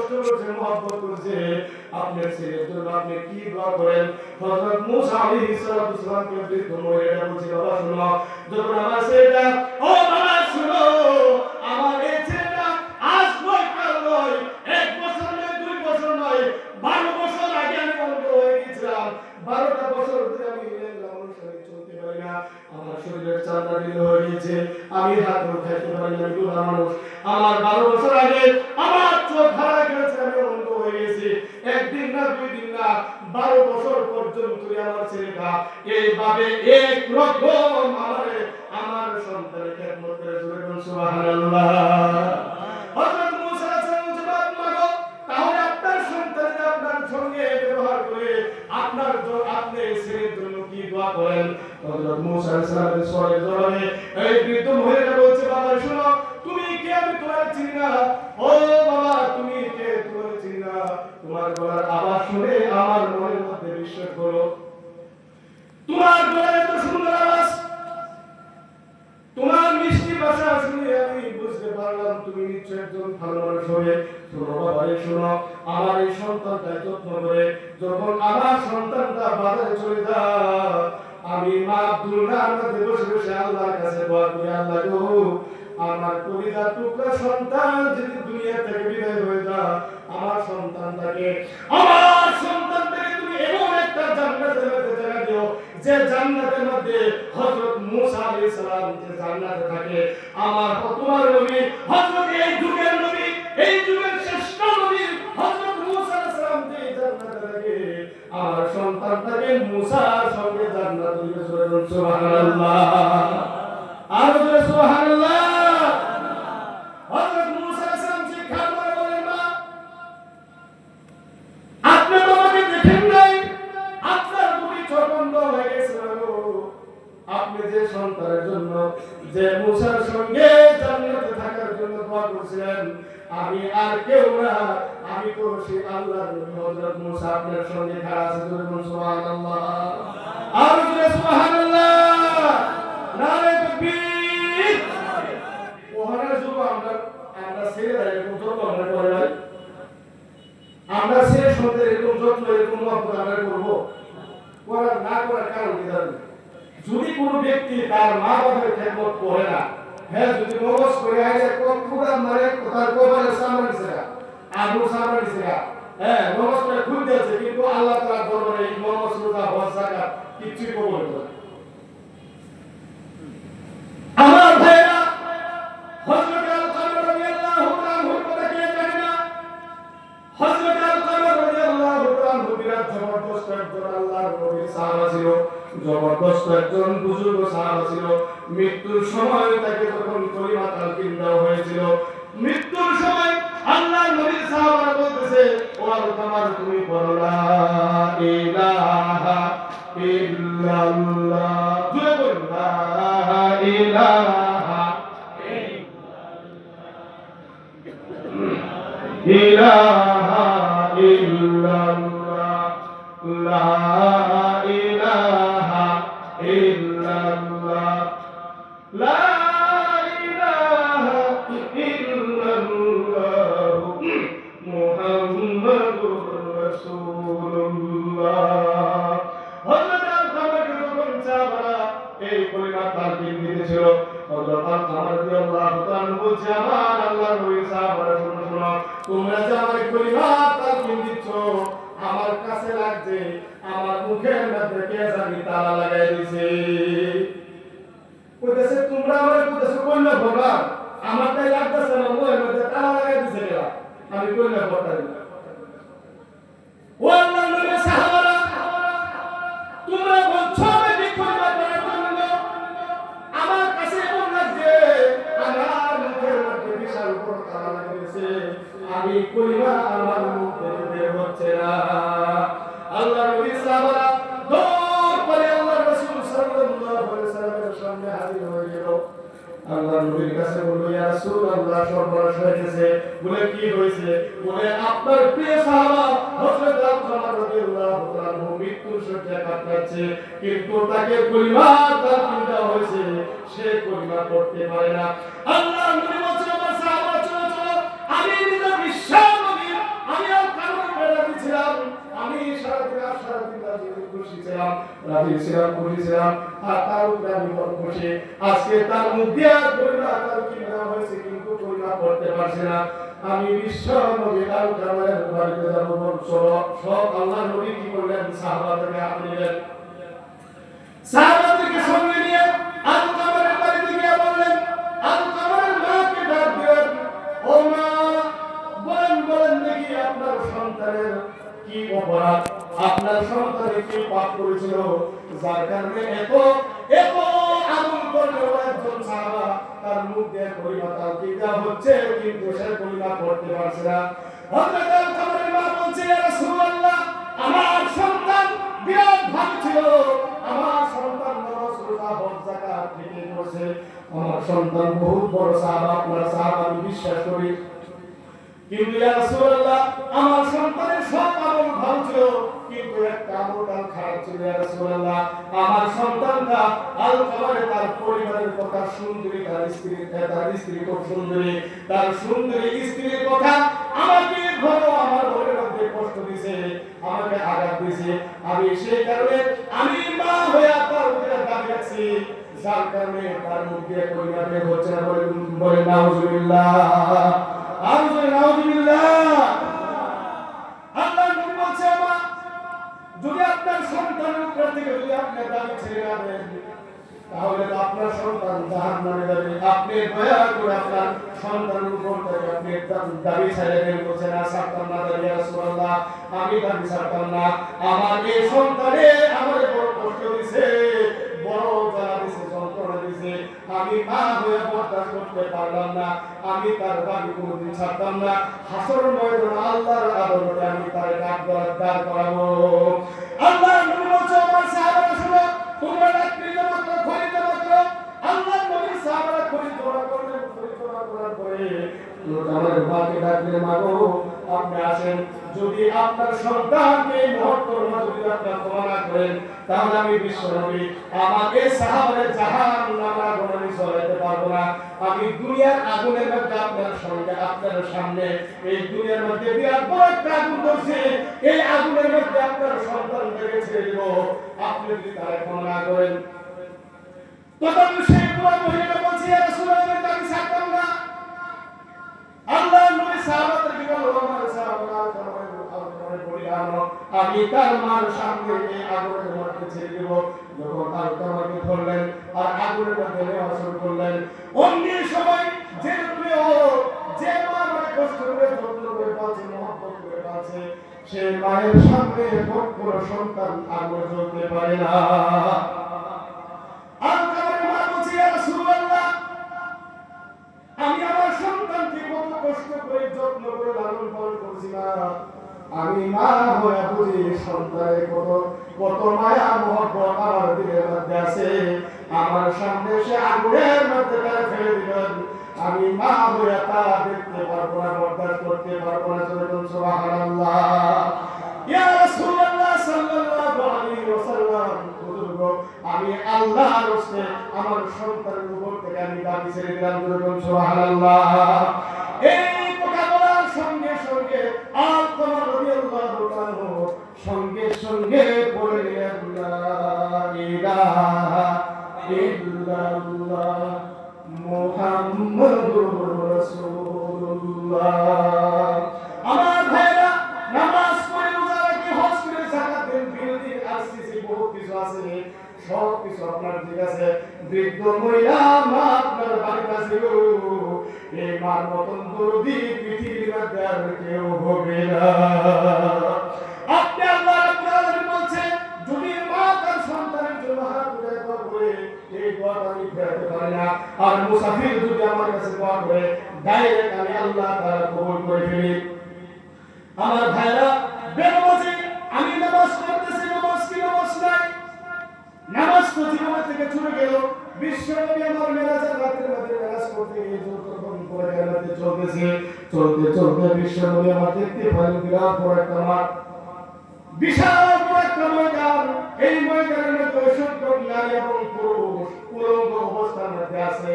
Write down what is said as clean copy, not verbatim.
কষ্ট করছে, মহব্বত করছে, আপনার ছেলের জন্য আপনি কি দোয়া করেন? হযরত মুসা আলাইহিস সালামকে বৃদ্ধ মহিলা বলছে, বাবা শুনো, যখন আমার ছেলেটা, ও বাবা শুনো, আমার এই ছেলেটা আজ নয় কাল নয়, 1 বছর নয় 2 বছর নয়, 12 বছর আগে আমি অন্ধ হয়ে গেছিলাম। 12টা বছর ধরে আমি অনুসারে চলতে পারি না, আমার শরীরের চামড়া ঢিলে হয়ে গেছে, আমি হাত উঠাইতে পারি না, আমি বুড়া মানুষ। আমার 12 বছর আগে আমার চোখ হারা গেছে, আমি অন্ধ হয়ে গেছি। একদিন না 2 দিন না, 12 বছর পর্যন্ত আমার ছেলেটা এইভাবে এক রকম আমার সন্তানের খেদমত করে। সুবহানাল্লাহ। হযরত মুসা আলাইহিস সালাম মাগো, তাহলে আপনার সন্তান আপনার সঙ্গে ব্যবহার করে আপনি ছেলের জন্য কি দোয়া করেন? হযরত মুসা আলাইহিস সালামের সওয়ালের জবাবে এই বৃদ্ধ মহিলা বলছে, বাবা শুনো, তুমি কে? আমি তোমার চিনি না। ও বাবা, তুমি কে? তোমার চিনি না। তোমার গলার আওয়াজ শুনে আমার মনের মধ্যে বিশ্বাস হলো, তোমার গলার এত সুন্দর আওয়াজ, তোমার মিষ্টি ভাষা শুনে আমি বুঝতে পারলাম তুমি নিশ্চয়ই একজন ভালো মানুষ হবে। শোনো বাবা, শোনো, আমার এই সন্তানটা যত্ন করে যখন আমার সন্তানটা বাজারে চলে যায়, আমি মা আব্দুল্লাহর মধ্যে বসে বসে আল্লাহর কাছে দোয়া করি, আল্লাহ গো, আমার কলিজার টুকরা সন্তান যদি দুনিয়া থেকে বিদায় হয়ে যায়, আমার সন্তানটাকে তুমি এমন একটা জান্নাতের মধ্যে জায়গা দিও, যে জান্নাতের মধ্যে হযরত মুসা আলাইহিস সালাম যে জান্নাতে থাকে, আমার তোমার নবী হযরত এই যুগের নবী, এই যুগের শ্রেষ্ঠ নবী হযরত মুসা আলাইহিস সালাম যে জান্নাতে থাকে, আমার সন্তানটাকে মুসার সঙ্গে জান্নাতে দিবে। সুবহানাল্লাহ। আর জোরে সুবহানাল্লাহ। হযরত মুসা আলাইহিস সালাম শিক্ষা করে বলেন, মা আপনি তো আমাকে দেখেন নাই, আপনার দুটি চোখ বন্ধ হয়ে গেছে, আপনি যে সন্তানের জন্য যে মুসার সঙ্গে জান্নাতে থাকার জন্য দোয়া করছিলেন, আমি আর কেউ না, আমি তো সেই আল্লাহর নবী হযরত মুসা আপনার সঙ্গে খাড়া আছে। সুবহানাল্লাহ। আর জোরে সুবহানাল্লাহ। নারে তাকবীর। ওখানে শুধু আমরা ছেলেরা এরকম যত্ন আমরা করে নাই, আমরা ছেলে সন্তান এরকম যত্ন এরকম মহব্বত আমরা করবো? করার না করার কারণ কি জানেন? যদি কোনো ব্যক্তি তার মা বাবার খেদমত করে না, হ্যাঁ, যদি মগজ করে আইসে পুরা মানে তার কপালে সামনে দিছে না, আগুন সামনে দিছে না, হ্যাঁ, মগজ করে খুলতে আছে, কিন্তু আল্লাহ তাআলা দরবারে এই মগজ রোজা হজ যাকাত কিছুই কবুল করে না। আমার ভাইরা, হযরত আল-কামর রাদিয়াল্লাহু তাআলা আনহুর কথা কে জানে না? হযরত আল-কামর রাদিয়াল্লাহু তাআলা আনহু বিরাট জবরদস্ত একজন আল্লাহর নবীর সাহাবা ছিল, জবরদস্ত একজন বুজুর্গ সাহাবা ছিল। মৃত্যুর সময় তাকে যখন কলিমা তালকিন দেওয়া হয়েছিল, মৃত্যুর সময় আল্লাহর নবীর সাহাবারা বলতেছে, ও আল-কামর, তুমি বলো লা ইলাহা ইল্লাল্লাহ, জোরে বলুন, লা ইলাহা ইলাহা ইল্লাল্লাহ, লা ইলাহা ইল্লাল্লাহ, লা ইলাহা ইল্লাল্লাহ, মুহাম্মাদুর রাসূলুল্লাহ। হযরত আল-কামরকে যখন সাহাবারা এই কলিমা তালকিন দিতেছিল, হযরত আল-কামর রাদিয়াল্লাহু তাআলা বলছে, আমার আল্লাহর নবী সাহাবারা, শোনো শোনো, তোমরা যে আমার কলিমা তালকিন দিচ্ছ, আমার কাছে লাগছে আমার মুখের মধ্যে কে জানি তালা লাগাই দিয়েছে। কইতেছে তোমরা আমারে কইতেছো কইলা বাবা, আমার তাই লাগতেছে না, মুখের মধ্যে তালা লাগাই দিয়েছে এরা, আমি কইলা বটাই। ও আল্লাহর নবী সাহাবারা, তোমরা বলছো আমি বিক্ষোভ করার জন্য, আমার কাছে এমন লাগছে আমার মুখের মধ্যে বিশাল বড় তালা লাগাই দিয়েছে, আমি কইলা আমার মুখ থেকে বের হচ্ছে না। আল্লাহর নবী সাহাবারা দৌড় করে আল্লাহর রাসূল সাল্লাল্লাহু আলাইহি ওয়াসাল্লামের সামনে হাজির হয়ে গেল। আল্লাহর নবীর কাছে বলল, ইয়া রাসূলুল্লাহ, সর্বনাশ হয়ে গেছে। বলে কি হয়েছে? বলে আপনার প্রিয় সাহাবা হযরত আল-কামর রাদিয়াল্লাহু তাআলা আনহু মৃত্যুর শয্যায় কাতরাচ্ছে, কিন্তু তাকে কলিমা তালকিন দেওয়া হয়েছে, সে কলিমা পড়তে পারে না। আল্লাহর নবী বলছেন, আমার সাহাবা চলো চলো, আমি নিজে বিশ্ব নবীর ছিলাম, রাজি ছিলাম, খুশি ছিলাম, আর তার উপরে আমি বড় খুশি। আজকে তার মুখ দিয়া কলিমা তার কি না হয়েছে, কিন্তু কলিমা পড়তে পারছি না। আমি বিশ্ব নবী আল কামালের বাড়িতে যাব, সব আল্লাহ নবী কি করলেন, সাহাবাদেরকে হাতে নিলেন, সাহাবাদেরকে সঙ্গে নিয়ে আল কামালের বাড়িতে গিয়ে বললেন, আল কামালের মাকে ডাক দিলেন, ও মা, বলেন দেখি আপনার সন্তানের কি অপরাধ, আপনার সন্তানের কি পাপ করেছিল, যার কারণে এত এত আগুন করলো একজন সাহাবা, তার মুখ দিয়ে কলিমা তালকিন দেওয়া হচ্ছে, কিন্তু সে কলিমা পড়তে পারছে না। হযরত আল কামালের মা বলছে, ইয়া রাসূলুল্লাহ, আমার সন্তান বিরাট ভালো ছিল, আমার সন্তান নামাজ রোজা হজ যাকাত ঠিকই করছে, আমার সন্তান বহুত বড় সাহাবা, আপনার সাহাবা আমি বিশ্বাস করি, কিন্তু ইয়া রাসূলুল্লাহ, আমার সন্তানের সব আমল ভালো ছিল, কিন্তু একটা আমল খারাপ ছিল। ইয়া রাসূলুল্লাহ, আমার সন্তানটা আল কামালে তার পরিবারের কথা, সুন্দরী তার স্ত্রী খুব সুন্দরী, তার সুন্দরী স্ত্রীর কথা আমাকে আমার ঘরের মধ্যে কষ্ট দিয়েছে, আমাকে আঘাত দিয়েছে, আমি সেই কারণে আমি মা হয়ে তার উপরে দাবি রাখছি, যার কারণে তার মুখ দিয়ে কলিমা বের হচ্ছে না। বলে নাউজুবিল্লাহ, আল্লাহ নবী বলছে, মা, যদি আপনার সন্তানের উপর থেকে যদি আপনি দাবি ছেড়ে না দেন, তাহলে তো আপনার সন্তান জাহান্নামে যাবে। আপনি দয়া করে আপনার সন্তানের উপর থেকে আপনি দাবি ছেড়ে দেন। বলছে না, ছাড়তাম না ইয়া রাসূলুল্লাহ, আমি দাবি ছাড়তাম না, আমার এই সন্তানে আমার বড় কষ্ট দিছে, বড় জ্বালা দিছে, যন্ত্রণা দিছে, আমি মা হয়ে বরদাস্ত করতে পারলাম না, আমি তার দাবি কোনোদিন ছাড়তাম না, হাসর ময়দানে আল্লাহর আদালতে আমি তার দাঁড় করাবো। আল্লাহ নবী বলছে, আমার সাহাবারা শুনো, তোমরা রাত্রি জমা করো, খড়ি জমা করো। আল্লাহ নবীর সাহাবারা খড়ি জমা করলেন, খড়ি জমা করার পরে আমার মাকে ডাকলেন, মা গো, আপনি আসেন, যদি আপনার সন্তানকে মুহূর্তের মধ্যে যদি আপনি ক্ষমা না করেন, তাহলে আমি বিশ্ব নবী আমাকে সাহাবাদের জাহান্নামে আগুনে জ্বলাতে পারবো না। আমি দুনিয়ার আগুনের মধ্যে আপনার সঙ্গে আপনার সামনে এই দুনিয়ার মধ্যে বিরাট বড় একটা আগুন ধরছে, এই আগুনের মধ্যে আপনার সন্তানকে ছেড়ে দেব, আপনি যদি তারা ক্ষমা না করেন। তখন সেই বুড়া মহিলা বলছে, ইয়া রাসূলুল্লাহ, আমি ছাড়তাম না। আল্লাহ নবী সাহাবাদেরকে বলল, আমার সাহাবারা আমি তার মার সামনে এই আগুনের মধ্যে ছেড়ে দেব। যখন আল কামালকে ধরলেন আর আগুনের মধ্যে নেওয়া শুরু করলেন, অন্য সময় যে যে মা আমাকে কষ্ট করে যত্ন করে পালছে, মহব্বত করে পালছে, সে মায়ের সামনে কোনো সন্তান আগুনে জ্বলতে পারে না। আল কামালের মা বলছে, ইয়া রাসূলুল্লাহ, আমি আমার সন্তানকে কত কষ্ট করে যত্ন করে লালন পালন করছি না, আমি মা হয়ে বুঝি সন্তানের কত মায়া মহব্বত আমার দিলের মধ্যে আছে। আমার সামনে সে আগুনের মধ্যে তারা ফেলে দিলেন, আমি মা হয়ে তা দেখতে পারবো না, বরদাস্ত করতে পারবো না। সুবহানাল্লাহ, ইয়া রাসূলুল্লাহ সাল্লাল্লাহু আলাইহি ওয়াসাল্লাম, আমি আল্লাহর রাস্তে আমার সন্তানের উপর থেকে আমি দাবি ছেড়ে দিলাম। সুবহানাল্লাহ। এই কথা বলার সঙ্গে সঙ্গে আল কামাল রাদিয়াল্লাহু তাআলা সঙ্গে সঙ্গে বলে দিলেন, লা ইলাহা ইল্লাল্লাহ মুহাম্মাদুর রাসূলুল্লাহ। আমার ভাইরা, নামাজ পড়ে, রোজা রাখি, হজ করে, যাকাত দেন, বিরতি আসছে, বহুত কিছু আছে, সব কিছু আপনার ঠিক আছে। বৃদ্ধ মহিলা মা আপনার বাড়িতে আছে, এই মার মতন দরদি পৃথিবীর মধ্যে আর কেউ হবে না। আপনি আল্লাহ রাব্বুল আলামিন বলছেন, যদি মা তার সন্তানের জন্য হাত উঠায় দোয়া করে, এই দোয়াটা আমি ফেরাতে পারি না, আর মুসাফির যদি আমার কাছে দোয়া করে, ডাইরেক্ট আমি আল্লাহ তাআলা কবুল করে ফেলি। আমার ভাইরা, বেনামাজি আমি নামাজ পড়তেছি, নামাজ কি নামাজ নাই, নামাজ তো জীবন থেকে চলে গেল। বিশ্ব নবী আমার মেরাজের রাতের মধ্যে মেরাজ করতে গিয়ে যতক্ষণ পরে মধ্যে চলতে চলতে বিশ্ব নবী আমার দেখতে পেলেন বিরাট বড় একটা মাঠ, বিশাল বড় একটা ময়দান। এই ময়দানের মধ্যে অসংখ্য নারী এবং পুরুষ উলঙ্গ অবস্থার মধ্যে আছে।